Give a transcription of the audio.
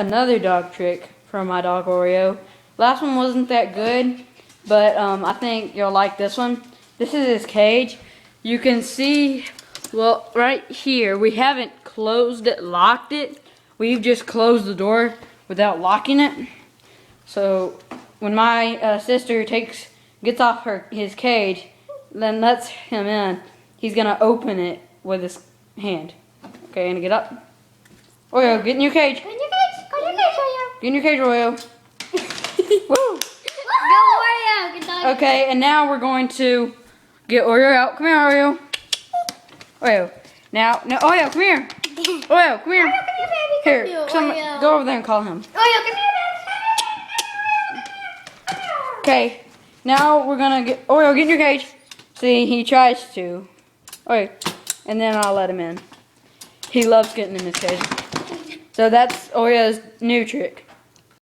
Another dog trick from my dog Oreo. Last one wasn't that good, but I think you'll like this one. This is his cage. You can see, well, right here, we haven't closed it, locked it. We've just closed the door without locking it. So when my sister gets off his cage, then lets him in, he's gonna open it with his hand. Okay, and get up. Oreo, get in your cage. Get in your cage. Go in your cage, Oreo. Get in your cage, Oreo. Woo! Go, Oreo. Good dog. Okay, and now we're going to get Oreo out. Come here, Oreo. Oreo. Now, no, Oreo, come here. Oreo, come here. Oreo, come here, baby. Here, Come here, Oreo. go over there and call him. Oreo, come here, baby. Okay, now we're gonna get Oreo. Get in your cage. See, he tries to. Oreo, and then I'll let him in. He loves getting in his cage. So that's Oreo's new trick.